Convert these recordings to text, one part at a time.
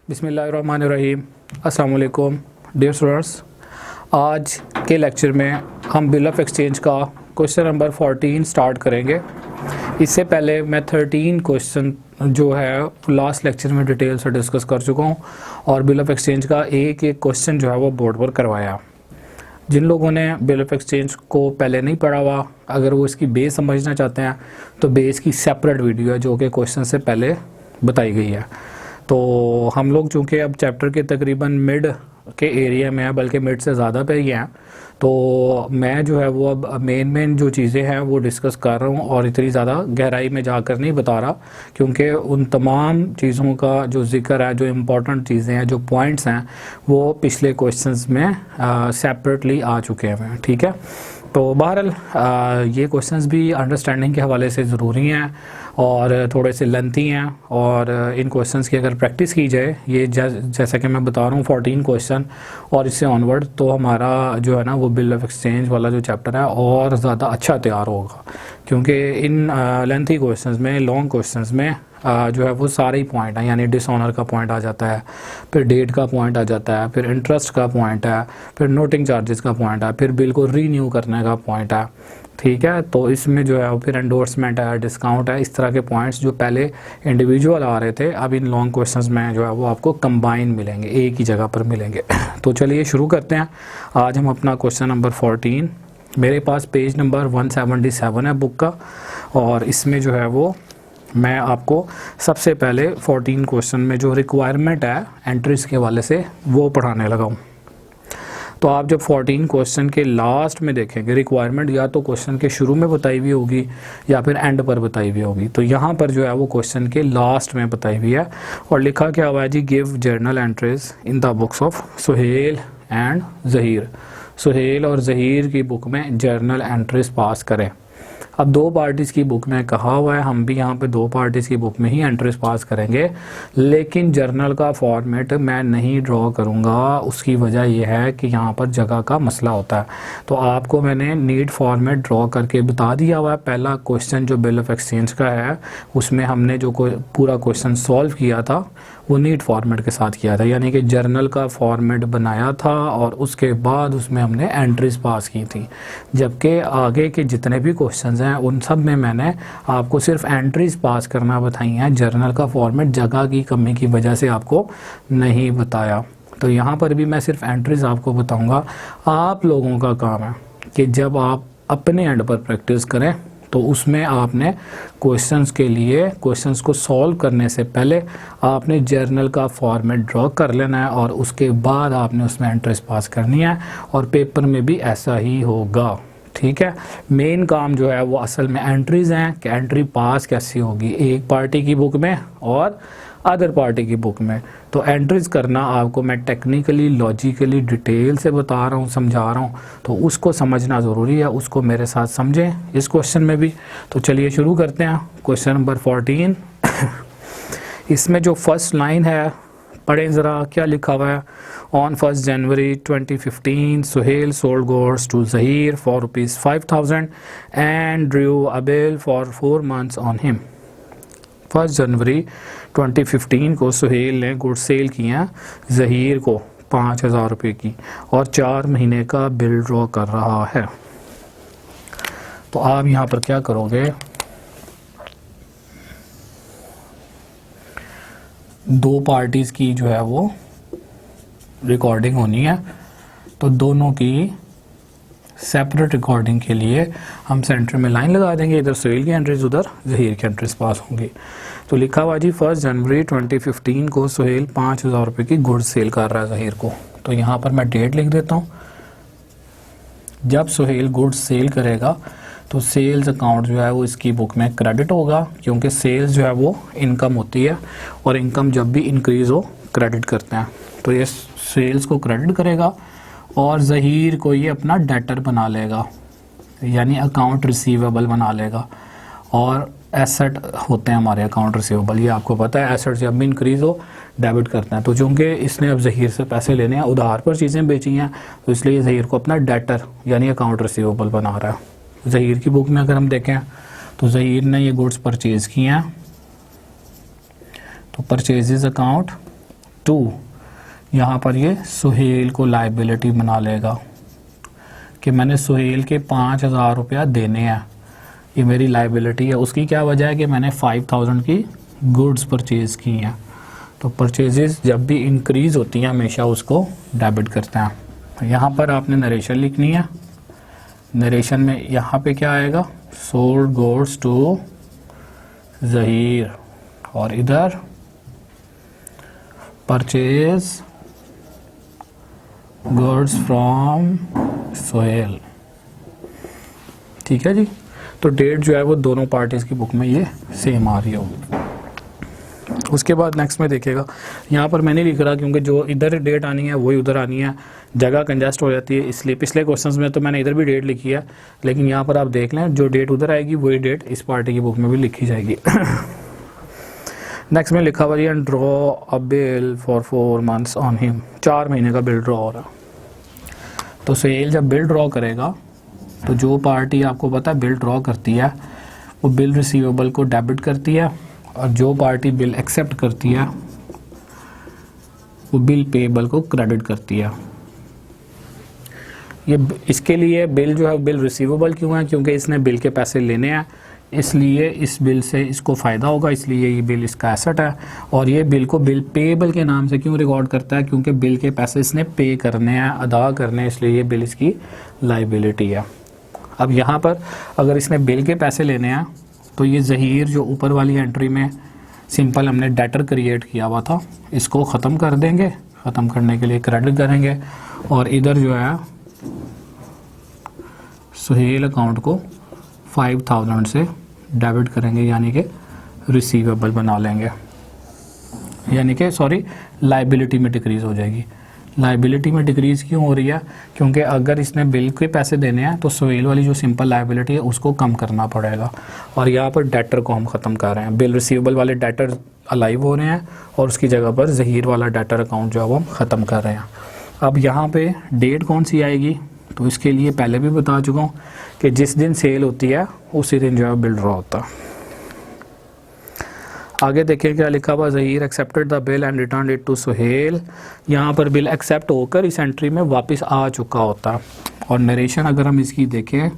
बिस्मिल्लाहिर्रहमानिर्रहीम। अस्सलाम वालेकुम डियर स्टूडेंट्स। आज के लेक्चर में हम बिल ऑफ एक्सचेंज का क्वेश्चन नंबर 14 स्टार्ट करेंगे। इससे पहले मैं 13 क्वेश्चन जो है लास्ट लेक्चर में डिटेल से डिस्कस कर चुका हूँ और बिल ऑफ एक्सचेंज का एक एक क्वेश्चन जो है वो बोर्ड पर करवाया। जिन लोगों ने बिल ऑफ एक्सचेंज को पहले नहीं पढ़ा हुआ, अगर वो इसकी बेस समझना चाहते हैं तो बेस की सेपरेट वीडियो है जो कि क्वेश्चन से पहले बताई गई है। तो हम लोग चूँकि अब चैप्टर के तकरीबन मिड के एरिया में है, बल्कि मिड से ज़्यादा पे ही हैं, तो मैं जो है वो अब मेन जो चीज़ें हैं वो डिस्कस कर रहा हूँ और इतनी ज़्यादा गहराई में जाकर नहीं बता रहा, क्योंकि उन तमाम चीज़ों का जो जिक्र है, जो इम्पोर्टेंट चीज़ें हैं, जो पॉइंट्स हैं, वो पिछले क्वेश्चंस में सेपरेटली आ चुके हैं। ठीक है, तो बहरहाल ये क्वेश्चंस भी अंडरस्टैंडिंग के हवाले से ज़रूरी हैं और थोड़े से लेंथी हैं, और इन क्वेश्चंस की अगर प्रैक्टिस की जाए, ये जैसा कि मैं बता रहा हूँ 14 क्वेश्चन और इससे ऑनवर्ड, तो हमारा जो है ना वो बिल ऑफ एक्सचेंज वाला जो चैप्टर है और ज़्यादा अच्छा तैयार होगा, क्योंकि इन लेंथी क्वेश्चंस में, लॉन्ग क्वेश्चंस में जो है वो सारे ही पॉइंट हैं। यानी डिसऑनर का पॉइंट आ जाता है, फिर डेट का पॉइंट आ जाता है, फिर इंटरेस्ट का पॉइंट है, फिर नोटिंग चार्जेस का पॉइंट है, फिर बिल को रीन्यू करने का पॉइंट है। ठीक है, तो इसमें जो है फिर एंडोर्समेंट है, डिस्काउंट है, इस तरह के पॉइंट्स जो पहले इंडिविजुअल आ रहे थे, अब इन लॉन्ग क्वेश्चंस में जो है वो आपको कंबाइन मिलेंगे, एक ही जगह पर मिलेंगे। तो चलिए शुरू करते हैं। आज हम अपना क्वेश्चन नंबर 14, मेरे पास पेज नंबर 177 है बुक का, और इसमें जो है वो मैं आपको सबसे पहले 14 क्वेश्चन में जो रिक्वायरमेंट है एंट्रीज के वाले से वो पढ़ाने लगा हूँ। तो आप जब 14 क्वेश्चन के लास्ट में देखेंगे रिक्वायरमेंट, या तो क्वेश्चन के शुरू में बताई हुई होगी या फिर एंड पर बताई हुई होगी, तो यहाँ पर जो है वो क्वेश्चन के लास्ट में बताई हुई है और लिखा क्या हुआ है जी, give journal entries in the books of Suhel and Zaheer. Suhel और ज़हीर की बुक में जर्नल एंट्रीज पास करें। अब दो पार्टीज़ की बुक में कहा हुआ है, हम भी यहाँ पे दो पार्टीज़ की बुक में ही एंट्रीज पास करेंगे, लेकिन जर्नल का फॉर्मेट मैं नहीं ड्रॉ करूँगा। उसकी वजह यह है कि यहाँ पर जगह का मसला होता है, तो आपको मैंने नीट फॉर्मेट ड्रॉ करके बता दिया हुआ है। पहला क्वेश्चन जो बिल ऑफ एक्सचेंज का है, उसमें हमने जो पूरा क्वेश्चन सॉल्व किया था वो नीट फॉर्मेट के साथ किया था, यानी कि जर्नल का फॉर्मेट बनाया था और उसके बाद उसमें हमने एंट्रीज पास की थी। जबकि आगे के जितने भी क्वेश्चंस हैं उन सब में मैंने आपको सिर्फ एंट्रीज पास करना बताई हैं, जर्नल का फॉर्मेट जगह की कमी की वजह से आपको नहीं बताया। तो यहाँ पर भी मैं सिर्फ एंट्रीज आपको बताऊँगा। आप लोगों का काम है कि जब आप अपने एंड पर प्रैक्टिस करें तो उसमें आपने क्वेश्चंस के लिए, क्वेश्चंस को सॉल्व करने से पहले आपने जर्नल का फॉर्मेट ड्रॉ कर लेना है और उसके बाद आपने उसमें एंट्रीज पास करनी है, और पेपर में भी ऐसा ही होगा। ठीक है, मेन काम जो है वो असल में एंट्रीज हैं कि एंट्री पास कैसी होगी एक पार्टी की बुक में और अदर पार्टी की बुक में। तो एंट्रीज करना आपको मैं टेक्निकली, लॉजिकली, डिटेल से बता रहा हूँ, समझा रहा हूँ, तो उसको समझना ज़रूरी है, उसको मेरे साथ समझें इस क्वेश्चन में भी। तो चलिए शुरू करते हैं क्वेश्चन नंबर 14। इसमें जो फर्स्ट लाइन है पढ़ें ज़रा, क्या लिखा हुआ है। On 1 January 2015 Suhail sold goods to Zaheer for ₹5,000 and drew a bill for 4 months on him. 1 जनवरी 2015 को सुहेल ने गुड्स सेल किए हैं ज़हीर को 5,000 रुपये की और 4 महीने का बिल ड्रॉ कर रहा है। तो आप यहाँ पर क्या करोगे, दो पार्टीज़ की जो है वो रिकॉर्डिंग होनी है, तो दोनों की सेपरेट रिकॉर्डिंग के लिए हम सेंटर में लाइन लगा देंगे, इधर सुहेल की एंट्रीज, उधर ज़हीर की एंट्रीज पास होंगी। तो लिखा हुआ जी 1 जनवरी 2015 को सुहेल 5,000 रुपये की गुड्स सेल कर रहा है ज़हीर को। तो यहाँ पर मैं डेट लिख देता हूँ। जब सुहेल गुड्स सेल करेगा तो सेल्स अकाउंट जो है वो इसकी बुक में क्रेडिट होगा, क्योंकि सेल्स जो है वो इनकम होती है और इनकम जब भी इंक्रीज़ हो क्रेडिट करते हैं, तो ये सेल्स को क्रेडिट करेगा और ज़हीर को ये अपना डेटर बना लेगा, यानी अकाउंट रिसीवेबल बना लेगा। और एसेट होते हैं हमारे अकाउंट रिसीवेबल, ये आपको पता है, एसेट जब भी इंक्रीज़ हो डेबिट करते हैं। तो चूँकि इसने अब ज़हीर से पैसे लेने हैं, उधार पर चीज़ें बेची हैं, तो इसलिए ज़हीर को अपना डेटर यानी अकाउंट रिसीवेबल बना रहा है। ज़हीर की बुक में अगर हम देखें तो ज़हीर ने ये गुड्स परचेज़ किए हैं, तो परचेजेस अकाउंट टू, यहाँ पर ये सुहेल को लाइबिलिटी बना लेगा कि मैंने सुहेल के 5,000 रुपया देने हैं, ये मेरी लाइबिलिटी है। उसकी क्या वजह है कि मैंने 5,000 की गुड्स परचेज़ की हैं। तो परचेजेस जब भी इंक्रीज़ होती हैं हमेशा उसको डेबिट करते हैं। यहाँ पर आपने नरेशन लिखनी है। नरेशन में यहाँ पे क्या आएगा, सोल्ड गुड्स टू ज़हीर, और इधर परचेज गुड्स फ्रॉम सुहेल। ठीक है जी। तो डेट जो है वो दोनों पार्टीज़ की बुक में ये सेम आ रही होगी। उसके बाद नेक्स्ट में देखिएगा, यहाँ पर मैंने लिख रहा क्योंकि जो इधर डेट आनी है वही उधर आनी है, जगह कंजेस्ट हो जाती है, इसलिए पिछले क्वेश्चंस में तो मैंने इधर भी डेट लिखी है, लेकिन यहाँ पर आप देख लें जो डेट उधर आएगी वही डेट इस पार्टी की बुक में भी लिखी जाएगी। नेक्स्ट में लिखा हुआ है draw a bill for 4 months on him, 4 महीने का बिल ड्रॉ हो रहा। तो सुहेल जब बिल ड्रॉ करेगा तो जो पार्टी आपको पता है बिल ड्रॉ करती है वो बिल रिसीवेबल को डेबिट करती है, और जो पार्टी बिल एक्सेप्ट करती है वो बिल पेएबल को क्रेडिट करती है। ये इसके लिए बिल जो है बिल रिसीवेबल क्यों है, क्योंकि इसने बिल के पैसे लेने हैं, इसलिए इस बिल से इसको फ़ायदा होगा, इसलिए ये बिल इसका एसेट है। और ये बिल को बिल पेएबल के नाम से क्यों रिकॉर्ड करता है, क्योंकि बिल के पैसे इसने पे करने हैं, अदा करने हैं, इसलिए ये बिल इसकी लाइबिलिटी है। अब यहाँ पर अगर इसने बिल के पैसे लेने हैं तो ये ज़हीर जो ऊपर वाली एंट्री में सिंपल हमने डेटर क्रिएट किया हुआ था इसको ख़त्म कर देंगे, ख़त्म करने के लिए क्रेडिट करेंगे, और इधर जो है सुहेल अकाउंट को 5,000 से डेबिट करेंगे, यानी कि रिसीवेबल बना लेंगे, यानी कि सॉरी लाइबिलिटी में डिक्रीज़ हो जाएगी। लाइबिलिटी में डिक्रीज़ क्यों हो रही है, क्योंकि अगर इसने बिल के पैसे देने हैं तो सुहेल वाली जो सिंपल लाइबिलिटी है उसको कम करना पड़ेगा, और यहाँ पर डेटर को हम ख़त्म कर रहे हैं। बिल रिसीवेबल वाले डेटर अलाइव हो रहे हैं और उसकी जगह पर ज़हीर वाला डेटर अकाउंट जो है वो हम ख़त्म कर रहे हैं। अब यहाँ पे डेट कौन सी आएगी, तो इसके लिए पहले भी बता चुका हूँ कि जिस दिन सेल होती है उसी दिन जो है बिल ड्रॉ होता है। आगे देखिए क्या लिखा हुआ, Zaheer accepted the bill and return it to Suhail. यहाँ पर बिल एक्सेप्ट होकर इस एंट्री में वापस आ चुका होता है, और नरेशन अगर हम इसकी देखें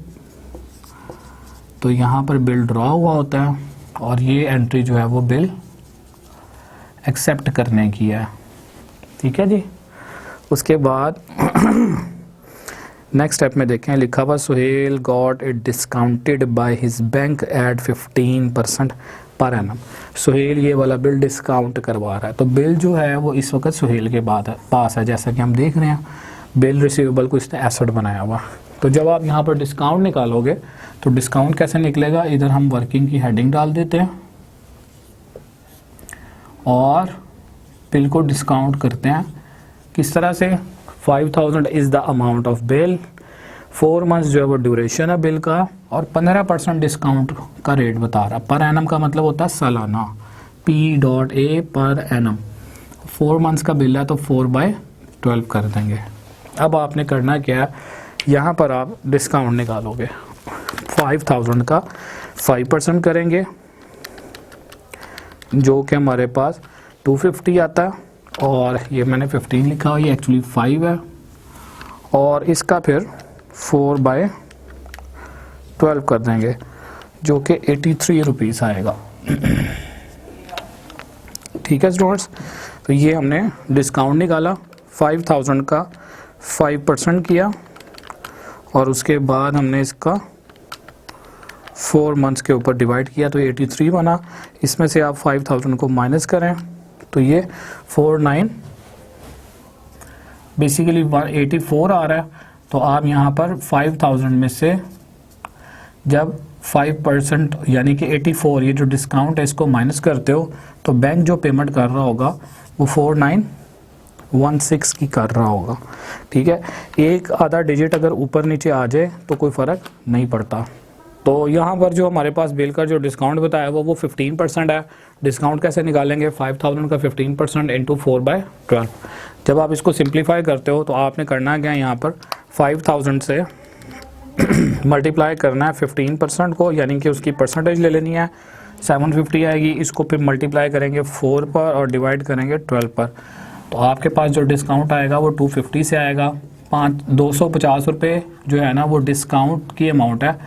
तो यहाँ पर बिल ड्रॉ हुआ होता है, और ये एंट्री जो है वो बिल एक्सेप्ट करने की है। ठीक है जी। उसके बाद नेक्स्ट स्टेप में देखें, लिखा हुआ Suhail got it discounted by his bank at 15% per annum. Suhail ये वाला बिल डिस्काउंट करवा रहा है, तो बिल जो है वो इस वक्त सुहेल के पास है, जैसा कि हम देख रहे हैं बिल रिसीवेबल को इसने एसेट बनाया हुआ। तो जब आप यहाँ पर डिस्काउंट निकालोगे तो डिस्काउंट कैसे निकलेगा, इधर हम वर्किंग की हेडिंग डाल देते हैं और बिल को डिस्काउंट करते हैं। किस तरह से, 5,000 is the amount of bill, 4 months जो है वो ड्यूरेशन है बिल का, और 15% डिस्काउंट का रेट बता रहा। पर एनम का मतलब होता है सालाना, P.A पर एनम। 4 months का बिल है तो 4/12 कर देंगे। अब आपने करना क्या है, यहाँ पर आप डिस्काउंट निकालोगे, 5,000 का 5% करेंगे जो कि हमारे पास 250 आता है, और ये मैंने 15 लिखा हुआ, ये एक्चुअली 5 है, और इसका फिर 4/12 कर देंगे जो कि 83 रुपीज़ आएगा। ठीक है स्टूडेंट्स, तो ये हमने डिस्काउंट निकाला, 5,000 का 5% किया, और उसके बाद हमने इसका 4 months के ऊपर डिवाइड किया तो 83 बना। इसमें से आप 5,000 को माइनस करें तो ये 49 बेसिकली 184 आ रहा है। तो आप यहाँ पर 5,000 में से जब 5% यानी कि 84 ये जो डिस्काउंट है इसको माइनस करते हो तो बैंक जो पेमेंट कर रहा होगा वो 4916 की कर रहा होगा। ठीक है, एक आधा डिजिट अगर ऊपर नीचे आ जाए तो कोई फ़र्क नहीं पड़ता। तो यहाँ पर जो हमारे पास बिल का जो डिस्काउंट बताया वो 15% है। डिस्काउंट कैसे निकालेंगे, 5,000 का 15% इंटू 4/12। जब आप इसको सिंप्लीफाई करते हो तो आपने करना क्या है, यहाँ पर 5,000 से मल्टीप्लाई करना है 15% को, यानी कि उसकी परसेंटेज ले लेनी है, 750 आएगी। इसको फिर मल्टीप्लाई करेंगे 4 पर और डिवाइड करेंगे 12 पर। तो आपके पास जो डिस्काउंट आएगा वो 250 से आएगा। 250 रुपये जो है ना वो डिस्काउंट की अमाउंट है,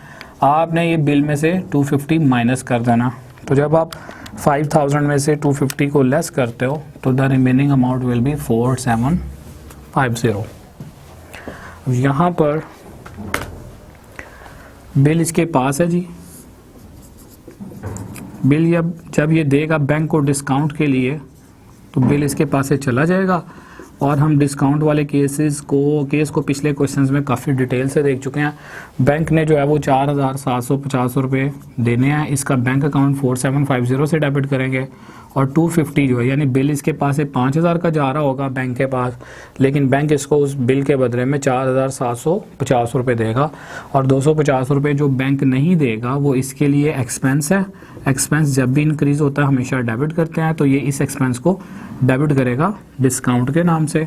आपने ये बिल में से 250 माइनस कर देना। तो जब आप 5000 में से 250 को लेस करते हो तो the remaining amount will be 4750। यहाँ पर बिल इसके पास है जी, बिल जब ये देगा बैंक को डिस्काउंट के लिए तो बिल इसके पास से चला जाएगा। और हम डिस्काउंट वाले केस को पिछले क्वेश्चंस में काफ़ी डिटेल से देख चुके हैं। बैंक ने जो है वो 4750 रुपये देने हैं, इसका बैंक अकाउंट 4750 से डेबिट करेंगे और 250 जो है यानी बिल इसके पास से 5000 का जा रहा होगा बैंक के पास, लेकिन बैंक इसको उस बिल के बदले में 4750 रुपये देगा। और 250 रुपये जो बैंक नहीं देगा वो इसके लिए एक्सपेंस है। एक्सपेंस जब भी इंक्रीज़ होता है हमेशा डेबिट करते हैं, तो ये इस एक्सपेंस को डेबिट करेगा डिस्काउंट के नाम से।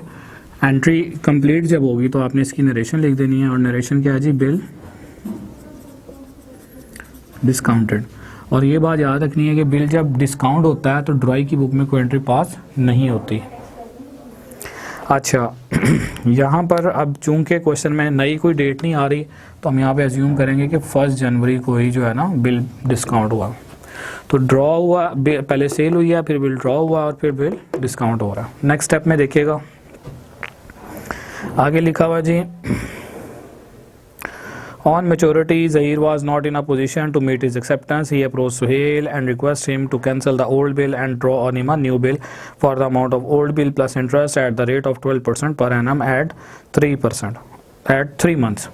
एंट्री कंप्लीट जब होगी तो आपने इसकी नरेशन लिख देनी है, और नरेशन क्या है जी, बिल डिस्काउंटेड। और ये बात याद रखनी है कि बिल जब डिस्काउंट होता है तो ड्रॉई की बुक में कोई एंट्री पास नहीं होती। अच्छा यहाँ पर अब चूंकि क्वेश्चन में नई कोई डेट नहीं आ रही तो हम यहाँ पे अज्यूम करेंगे कि 1 जनवरी को ही जो है ना बिल डिस्काउंट हुआ। तो ड्रॉ हुआ, पहले सेल हुई है, फिर बिल ड्रॉ हुआ और फिर बिल डिस्काउंट हो रहा है। नेक्स्ट स्टेप में देखिएगा, आगे लिखा हुआ जी, On maturity, Zahir was not in a position to meet his acceptance. He approached Suhail and requested him to cancel the old bill and draw on him a new bill for the amount of old bill plus interest at the rate of 12% per annum at 3% at 3 months।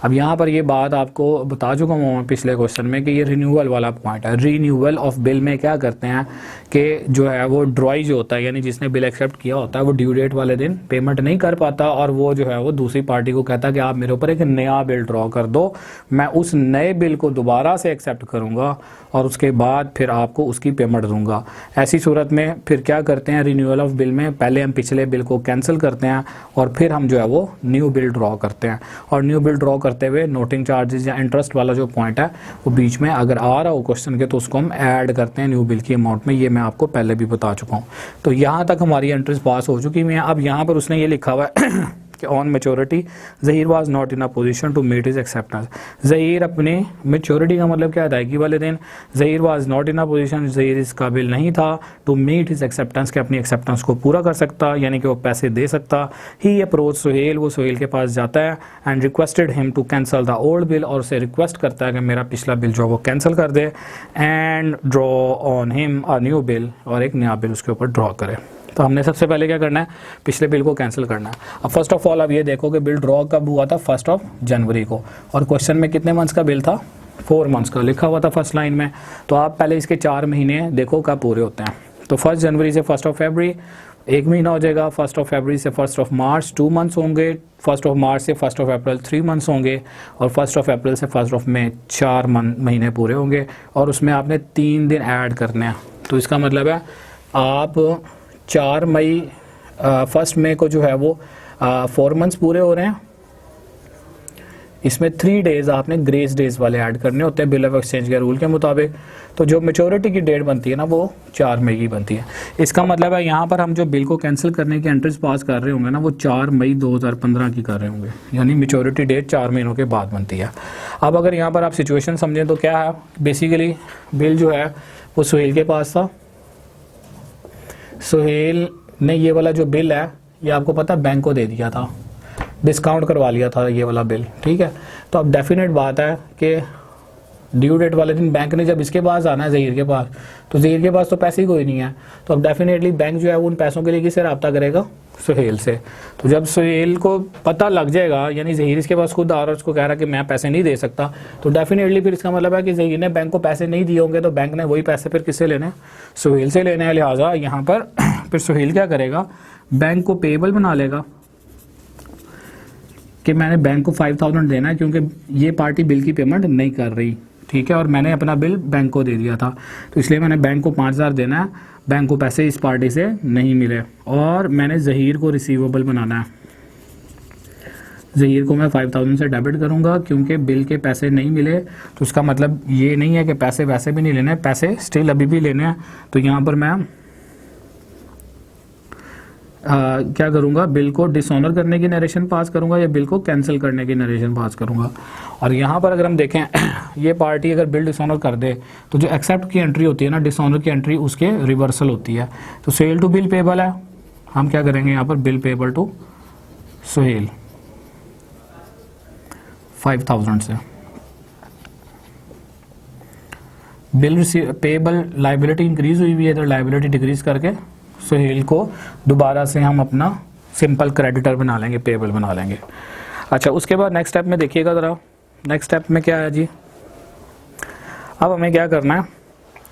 अब यहाँ पर ये बात आपको बता चुका हूँ मैं पिछले क्वेश्चन में कि ये रिन्यूअल वाला पॉइंट है। रिन्यूअल ऑफ बिल में क्या करते हैं कि जो है वो ड्रॉई जो होता है यानी जिसने बिल एक्सेप्ट किया होता है वो ड्यू डेट वाले दिन पेमेंट नहीं कर पाता और वो जो है वो दूसरी पार्टी को कहता है कि आप मेरे ऊपर एक नया बिल ड्रॉ कर दो, मैं उस नए बिल को दोबारा से एक्सेप्ट करूँगा और उसके बाद फिर आपको उसकी पेमेंट दूंगा। ऐसी सूरत में फिर क्या करते हैं, रिन्यूअल ऑफ बिल में पहले हम पिछले बिल को कैंसिल करते हैं और फिर हम जो है वो न्यू बिल ड्रॉ करते हैं। और न्यू बिल ड्रॉ करते हुए नोटिंग चार्जेस या इंटरेस्ट वाला जो पॉइंट है वो बीच में अगर आ रहा हो क्वेश्चन के तो उसको हम ऐड करते हैं न्यू बिल की अमाउंट में। ये मैं आपको पहले भी बता चुका हूँ। तो यहाँ तक हमारी एंट्रीज पास हो चुकी हैं। अब यहाँ पर उसने ये लिखा हुआ है कि on maturity Zaheer was not in a position to meet his acceptance. Zaheer अपने मेच्योरिटी का मतलब क्या है, अदायगी वाले दिन, Zaheer was not in a position, Zaheer इस काबिल नहीं था टू मीट हिज एक्सेप्टेंस के अपनी एक्सेप्टेंस को पूरा कर सकता यानी कि वो पैसे दे सकता। ही अप्रोच सुहेल, वो सुहेल के पास जाता है and requested him to cancel the old bill, और उसे रिक्वेस्ट करता है कि मेरा पिछला बिल जो वो कैंसिल कर दे and draw on him a new bill, और एक नया बिल उसके ऊपर ड्रॉ करे। तो हमने सबसे पहले क्या करना है, पिछले बिल को कैंसिल करना है। अब फर्स्ट ऑफ ऑल अब ये देखो कि बिल ड्रॉ कब हुआ था, 1 जनवरी को, और क्वेश्चन में कितने मंथ्स का बिल था, 4 मंथ्स का लिखा हुआ था फर्स्ट लाइन में। तो आप पहले इसके 4 महीने देखो कब पूरे होते हैं। तो 1 जनवरी से 1 फरवरी 1 महीना हो जाएगा, 1 फरवरी से 1 मार्च 2 मंथ्स होंगे, 1 मार्च से 1 अप्रैल 3 मंथ्स होंगे, और 1 अप्रैल से 1 मई 4 महीने पूरे होंगे, और उसमें आपने 3 दिन ऐड करने हैं। तो इसका मतलब है आप 4 मई 1 मई को जो है वो 4 मंथ्स पूरे हो रहे हैं। इसमें 3 डेज़ आपने ग्रेस डेज वाले ऐड करने होते हैं बिल ऑफ एक्सचेंज के रूल के मुताबिक। तो जो मेच्योरिटी की डेट बनती है ना वो 4 मई की बनती है। इसका मतलब है यहाँ पर हम जो बिल को कैंसिल करने की एंट्रीज पास कर रहे होंगे ना वो 4 मई 2015 की कर रहे होंगे, यानी मेच्योरिटी डेट 4 महीनों के बाद बनती है। अब अगर यहाँ पर आप सिचुएशन समझें तो क्या है, बेसिकली बिल जो है वो सुहेल के पास था। सुहेल ने ये वाला जो बिल है ये आपको पता है बैंक को दे दिया था, डिस्काउंट करवा लिया था ये वाला बिल, ठीक है। तो अब डेफिनेट बात है कि ड्यू डेट वाले दिन बैंक ने जब इसके पास आना है ज़हीर के पास, तो ज़हीर के पास तो पैसे ही कोई नहीं है, तो अब डेफिनेटली बैंक जो है वो उन पैसों के लिए किससे रब्ता करेगा, सुहेल से। तो जब सुहेल को पता लग जाएगा, यानी ज़हीर इसके पास खुद आ रहा है, उसको कह रहा है कि मैं पैसे नहीं दे सकता, तो डेफिनेटली फिर इसका मतलब है कि ज़हीर ने बैंक को पैसे नहीं दिए होंगे, तो बैंक ने वही पैसे फिर किससे लेने, सुहेल से लेने हैं। लिहाजा यहाँ पर फिर सुहेल क्या करेगा, बैंक को पेएबल बना लेगा कि मैंने बैंक को 5000 देना है क्योंकि ये पार्टी बिल की पेमेंट नहीं कर रही, ठीक है, और मैंने अपना बिल बैंक को दे दिया था, तो इसलिए मैंने बैंक को 5000 देना है। बैंक को पैसे इस पार्टी से नहीं मिले और मैंने ज़हीर को रिसीवेबल बनाना है। ज़हीर को मैं 5000 से डेबिट करूंगा क्योंकि बिल के पैसे नहीं मिले, तो उसका मतलब ये नहीं है कि पैसे वैसे भी नहीं लेने, पैसे स्टिल अभी भी लेने हैं। तो यहाँ पर मैं क्या करूँगा, बिल को डिसऑनर करने की नरेशन पास करूँगा या बिल को कैंसिल करने की नरेशन पास करूँगा। और यहाँ पर अगर हम देखें ये पार्टी अगर बिल डिसऑनर कर दे तो जो एक्सेप्ट की एंट्री होती है ना, डिसऑनर की एंट्री उसके रिवर्सल होती है। तो सोहेल टू बिल पेबल है, हम क्या करेंगे यहाँ पर बिल पेबल टू सोहेल 5000 से। बिल पेबल लाइबिलिटी इंक्रीज हुई है, तो लाइबिलिटी डिक्रीज करके सोहेल को दोबारा से हम अपना सिंपल क्रेडिटर बना लेंगे, पेबल बना लेंगे। अच्छा, उसके बाद नेक्स्ट स्टेप में देखिएगा ज़रा, नेक्स्ट स्टेप में क्या है जी, अब हमें क्या करना है,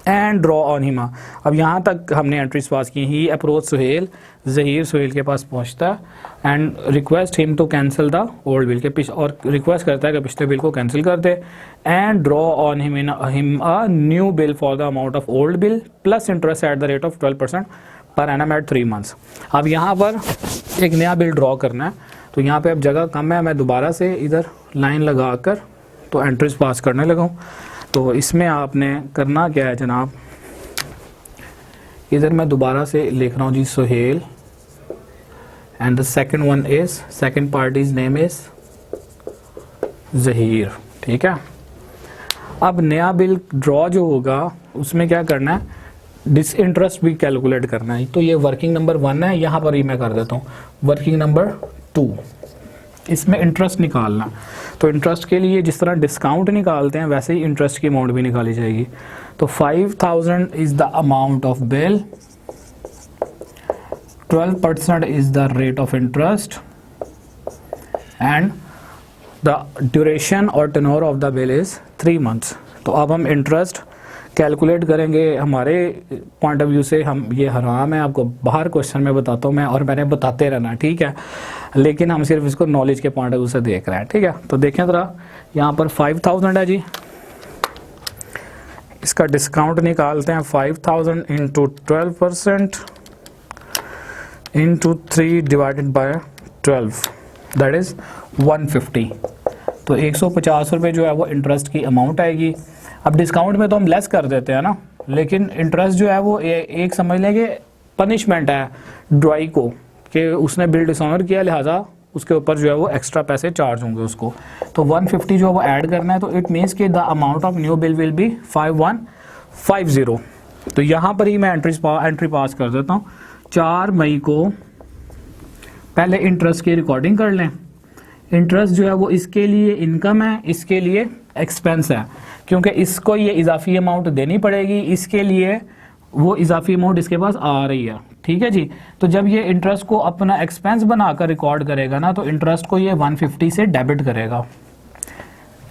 एंड ड्रॉ ऑन हिमा। अब यहाँ तक हमने एंट्रीज पास की। ही अप्रोच सोहेल, ज़हीर सोहेल के पास पहुँचता है and request him to cancel the old bill, के और रिक्वेस्ट करता है कि पिछले बिल को कैंसिल कर दे। And draw on him a new bill for the amount of old bill plus interest at the rate of 12% per annum eight 3 months। अब यहाँ पर एक नया बिल ड्रॉ करना है, तो यहाँ पे अब जगह कम है, मैं दोबारा से इधर लाइन लगा कर तो एंट्रीज पास करने लगा हूँ। तो इसमें आपने करना क्या है जनाब, इधर मैं दोबारा से लिख रहा हूँ जी Sohel and the second one is, second party's name is Zaheer, ठीक है। अब नया बिल ड्रॉ जो होगा उसमें क्या करना है, डिस इंटरेस्ट भी कैलकुलेट करना है। तो ये वर्किंग नंबर 1 है, यहाँ पर ही मैं कर देता हूँ वर्किंग नंबर 2, इसमें इंटरेस्ट निकालना। तो इंटरेस्ट के लिए जिस तरह डिस्काउंट निकालते हैं वैसे ही इंटरेस्ट की अमाउंट भी निकाली जाएगी। तो 5000 is the amount of bill, 12% is the rate of interest and the duration और tenure of the bill is 3 months। तो अब हम इंटरेस्ट कैलकुलेट करेंगे हमारे पॉइंट ऑफ व्यू से। हम ये हराम है, आपको बाहर क्वेश्चन में बताता हूँ मैं, और मैंने बताते रहना, ठीक है, लेकिन हम सिर्फ इसको नॉलेज के पॉइंट ऑफ व्यू से देख रहे हैं, ठीक है। तो देखें ज़रा, यहाँ पर 5000 है जी, इसका डिस्काउंट निकालते हैं, 5000 into 12% into 3 divided by 12, that is 150। तो 150 रुपये जो है वो इंटरेस्ट की अमाउंट आएगी। अब डिस्काउंट में तो हम लेस कर देते हैं ना, लेकिन इंटरेस्ट जो है वो एक समझ लें कि पनिशमेंट है ड्राई को, कि उसने बिल डिसऑनर किया, लिहाजा उसके ऊपर जो है वो एक्स्ट्रा पैसे चार्ज होंगे उसको। तो 150 जो है वो ऐड करना है, तो इट मीन्स कि the amount of new bill will be 5150। तो यहाँ पर ही मैं एंट्री पास कर देता हूँ। 4 मई को पहले इंटरेस्ट की रिकॉर्डिंग कर लें। इंटरेस्ट जो है वो इसके लिए इनकम है, इसके लिए एक्सपेंस है, क्योंकि इसको ये इजाफी अमाउंट देनी पड़ेगी, इसके लिए वो इजाफी अमाउंट इसके पास आ रही है, ठीक है जी। तो जब ये इंटरेस्ट को अपना एक्सपेंस बनाकर रिकॉर्ड करेगा ना, तो इंटरेस्ट को ये 150 से डेबिट करेगा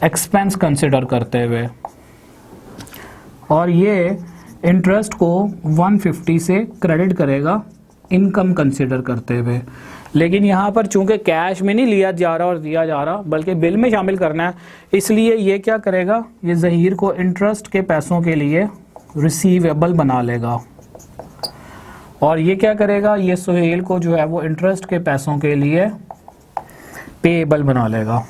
एक्सपेंस कंसिडर करते हुए, और ये इंटरेस्ट को 150 से क्रेडिट करेगा इनकम कंसिडर करते हुए। लेकिन यहाँ पर चूंकि कैश में नहीं लिया जा रहा और दिया जा रहा, बल्कि बिल में शामिल करना है, इसलिए ये क्या करेगा, ये ज़हीर को इंटरेस्ट के पैसों के लिए रिसीवेबल बना लेगा, और ये क्या करेगा, ये सोहेल को जो है वो इंटरेस्ट के पैसों के लिए पेएबल बना लेगा।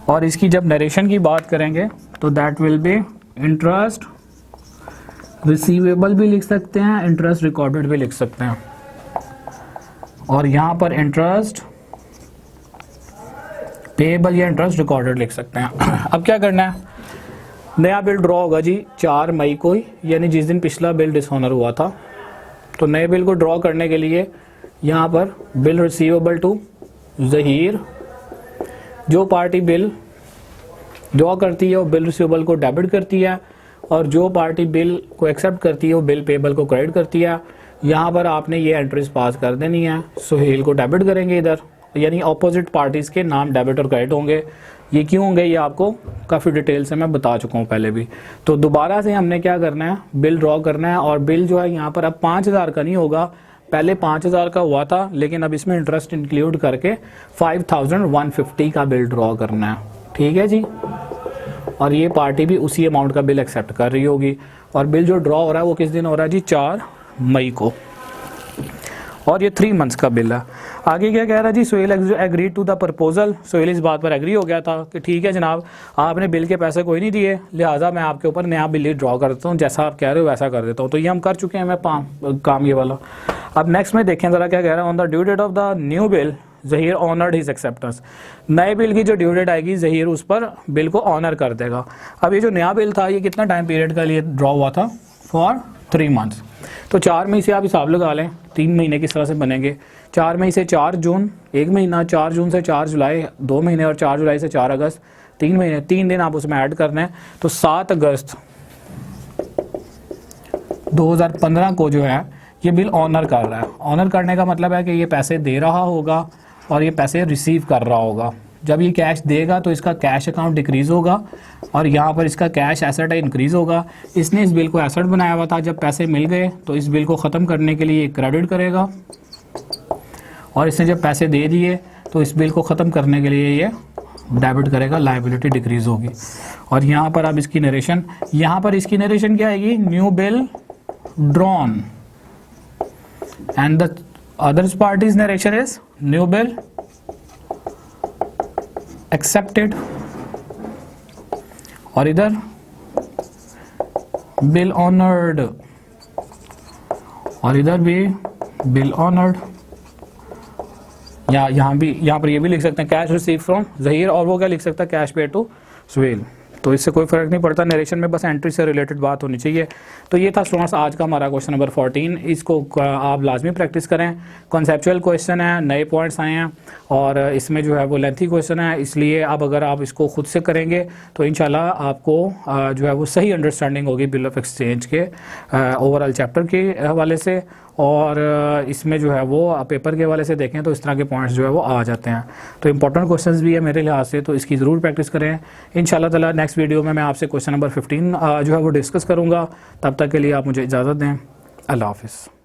और इसकी जब नरेशन की बात करेंगे तो that will be interest receivable भी लिख सकते हैं, इंटरेस्ट रिकॉर्डेड भी लिख सकते हैं, और यहाँ पर इंटरेस्ट पेएबल या इंटरेस्ट रिकॉर्डेड लिख सकते हैं। अब क्या करना है, नया बिल ड्रॉ होगा जी 4 मई को ही, यानी जिस दिन पिछला बिल डिसऑनर हुआ था। तो नए बिल को ड्रॉ करने के लिए यहाँ पर बिल रिसीवेबल टू ज़हीर, जो पार्टी बिल ड्रॉ करती है वो बिल रिसीवेबल को डेबिट करती है, और जो पार्टी बिल को एक्सेप्ट करती है वो बिल पेएबल को क्रेडिट करती है। यहाँ पर आपने ये एंट्रीज पास कर देनी है। सोहेल को डेबिट करेंगे इधर, यानी ऑपोजिट पार्टीज़ के नाम डेबिट और क्रेडिट होंगे। ये क्यों होंगे ये आपको काफ़ी डिटेल से मैं बता चुका हूँ पहले भी। तो दोबारा से हमने क्या करना है, बिल ड्रॉ करना है, और बिल जो है यहाँ पर अब 5000 का नहीं होगा, पहले 5000 का हुआ था, लेकिन अब इसमें इंटरेस्ट इंक्लूड करके 5150 का बिल ड्रॉ करना है, ठीक है जी। और ये पार्टी भी उसी अमाउंट का बिल एक्सेप्ट कर रही होगी, और बिल जो ड्रॉ हो रहा है वो किस दिन हो रहा है जी, 4 मई को। और ये 3 मंथ्स का बिल है। आगे क्या कह रहा है जी, Sohel agreed to the proposal, Sohel इस बात पर एग्री हो गया था कि ठीक है जनाब, आपने बिल के पैसे कोई नहीं दिए, लिहाजा मैं आपके ऊपर नया बिल ड्रॉ कर देता हूँ, जैसा आप कह रहे हो वैसा कर देता हूँ। तो ये हम कर चुके हैं मैं काम ये वाला। अब नेक्स्ट में देखें ज़रा क्या कह रहा है, on the due date of the new bill Zaheer honoured his acceptance. नए बिल की जो ड्यू डेट आएगी ज़हीर उस पर बिल को ऑनर कर देगा। अब ये जो नया बिल था ये कितना टाइम पीरियड का लिए ड्रॉ हुआ था, फॉर 3 मंथ्स। तो 4 मई से आप हिसाब लगा लें 3 महीने किस तरह से बनेंगे। 4 मई से 4 जून 1 महीना, 4 जून से 4 जुलाई 2 महीने, और 4 जुलाई से 4 अगस्त 3 महीने, 3 दिन आप उसमें ऐड करना है। तो 7 अगस्त 2015 को जो है ये बिल ऑनर कर रहा है। ऑनर करने का मतलब है कि ये पैसे दे रहा होगा और ये पैसे रिसीव कर रहा होगा। जब ये कैश देगा तो इसका कैश अकाउंट डिक्रीज़ होगा और यहाँ पर इसका कैश एसेट इंक्रीज़ होगा। इसने इस बिल को एसेट बनाया हुआ था, जब पैसे मिल गए तो इस बिल को ख़त्म करने के लिए क्रेडिट करेगा, और इसने जब पैसे दे दिए तो इस बिल को ख़त्म करने के लिए ये डेबिट करेगा, लायबिलिटी डिक्रीज़ होगी। और यहाँ पर अब इसकी नरेशन, यहाँ पर इसकी नरेशन क्या आएगी, new bill drawn, and the other party's narration is new bill accepted, और इधर bill honored, और इधर भी bill honored। या यहाँ पर ये भी लिख सकते हैं कैश रिसीव फ्रॉम ज़हीर, और वो क्या लिख सकता है, कैश पे टू सोहेल। तो इससे कोई फ़र्क नहीं पड़ता, नरेशन में बस एंट्री से रिलेटेड बात होनी चाहिए। तो ये था स्टूडेंट्स आज का हमारा क्वेश्चन नंबर 14। इसको आप लाजमी प्रैक्टिस करें। कॉन्सेप्चुअल क्वेश्चन है, नए पॉइंट्स आए हैं और इसमें जो है वो लेंथी क्वेश्चन है, इसलिए अब अगर आप इसको खुद से करेंगे तो इंशाल्लाह आपको जो है वो सही अंडरस्टैंडिंग होगी बिल ऑफ एक्सचेंज के ओवरऑल चैप्टर के हवाले से। और इसमें जो है वो पेपर के हवाले से देखें तो इस तरह के पॉइंट्स जो है वो आ जाते हैं। तो इंपॉर्टेंट क्वेश्चंस भी है मेरे लिहाज से, तो इसकी ज़रूर प्रैक्टिस करें। इंशाल्लाह ताला नेक्स्ट वीडियो में मैं आपसे क्वेश्चन नंबर 15 जो है वो डिस्कस करूँगा। तब तक के लिए आप मुझे इजाज़त दें। अल्लाह हाफ़िज़।